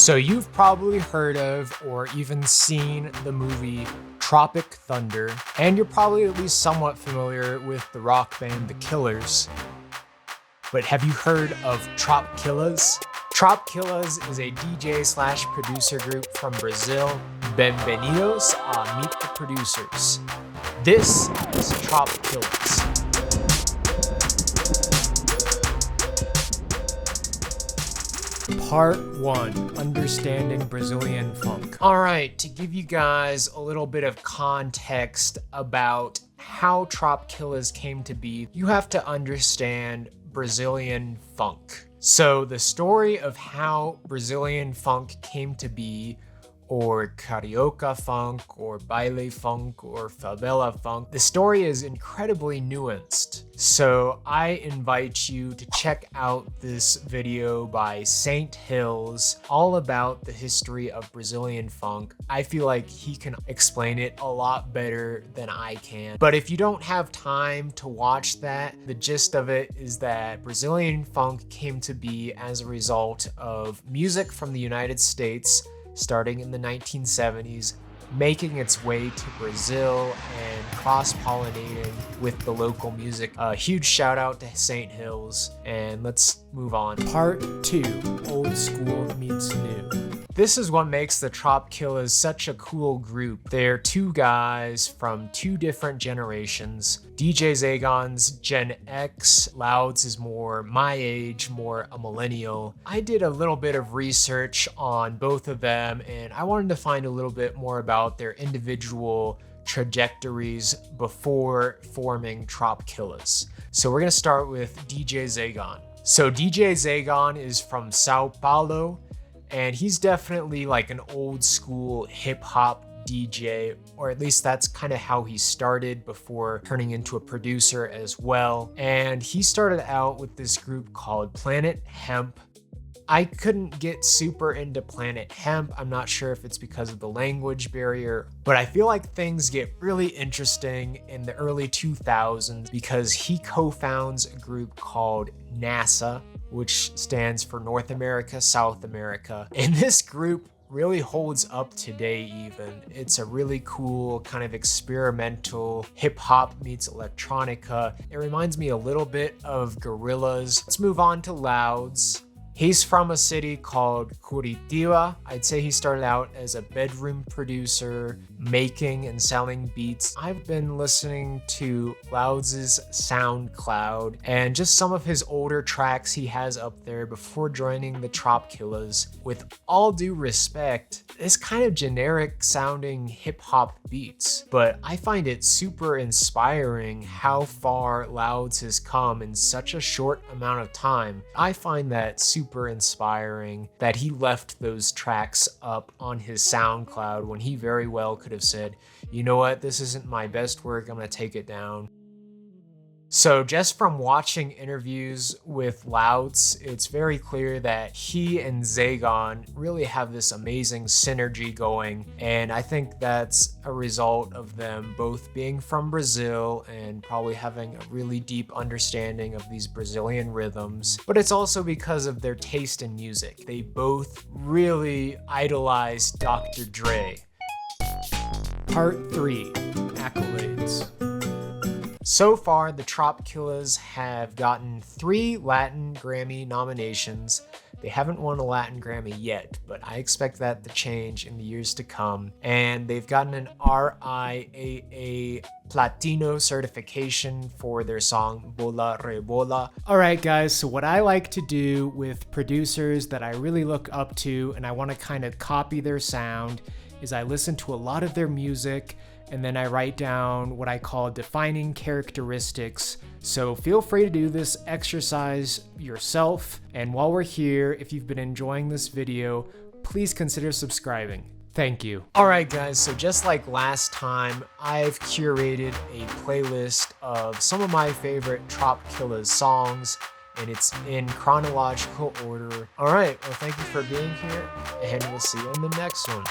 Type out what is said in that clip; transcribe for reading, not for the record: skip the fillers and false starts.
So you've probably heard of or even seen the movie Tropic Thunder, and you're probably at least somewhat familiar with the rock band The Killers. But have you heard of Tropkillaz? Tropkillaz is a DJ/producer group from Brazil. Bienvenidos a Meet the Producers. This is Tropkillaz. Part 1, Understanding Brazilian Funk. All right, to give you guys a little bit of context about how Tropkillaz came to be, you have to understand Brazilian funk. So the story of how Brazilian funk came to be, or carioca funk, or baile funk, or favela funk, the story is incredibly nuanced. So I invite you to check out this video by Saint Hills, all about the history of Brazilian funk. I feel like he can explain it a lot better than I can. But if you don't have time to watch that, the gist of it is that Brazilian funk came to be as a result of music from the United States starting in the 1970s, making its way to Brazil and cross-pollinating with the local music. A huge shout out to Saint Hills, and let's move on. Part 2, Old School Meets New. This is what makes the Tropkillaz such a cool group. They're two guys from two different generations. DJ Zagon's Gen X, Louds is more my age, more a millennial. I did a little bit of research on both of them, and I wanted to find a little bit more about their individual trajectories before forming Tropkillaz. So we're gonna start with DJ Zagon. So DJ Zagon is from Sao Paulo, and he's definitely like an old school hip hop DJ, or at least that's kind of how he started before turning into a producer as well. And he started out with this group called Planet Hemp. I couldn't get super into Planet Hemp. I'm not sure if it's because of the language barrier, but I feel like things get really interesting in the early 2000s because he co-founds a group called NASA, which stands for North America, South America. And this group really holds up today even. It's a really cool kind of experimental hip hop meets electronica. It reminds me a little bit of Gorillaz. Let's move on to Louds. He's from a city called Curitiba. I'd say he started out as a bedroom producer, making and selling beats. I've been listening to Louds' SoundCloud and just some of his older tracks he has up there before joining the Tropkillaz. With all due respect, it's kind of generic sounding hip hop beats, but I find it super inspiring how far Louds has come in such a short amount of time. I find that super inspiring that he left those tracks up on his SoundCloud when he very well could have said, you know what, this isn't my best work, I'm gonna take it down. So just from watching interviews with Louds, it's very clear that he and Zagon really have this amazing synergy going, and I think that's a result of them both being from Brazil and probably having a really deep understanding of these Brazilian rhythms, but it's also because of their taste in music. They both really idolize Dr. Dre. Part 3, Accolades. So far, the Tropkillaz have gotten 3 Latin Grammy nominations. They haven't won a Latin Grammy yet, but I expect that to change in the years to come. And they've gotten an RIAA Platino certification for their song Bola Rebola. All right, guys, so what I like to do with producers that I really look up to and I want to kind of copy their sound is I listen to a lot of their music, and then I write down what I call defining characteristics. So feel free to do this exercise yourself. And while we're here, if you've been enjoying this video, please consider subscribing. Thank you. All right, guys, so just like last time, I've curated a playlist of some of my favorite Tropkillaz songs, and it's in chronological order. All right, well, thank you for being here, and we'll see you in the next one.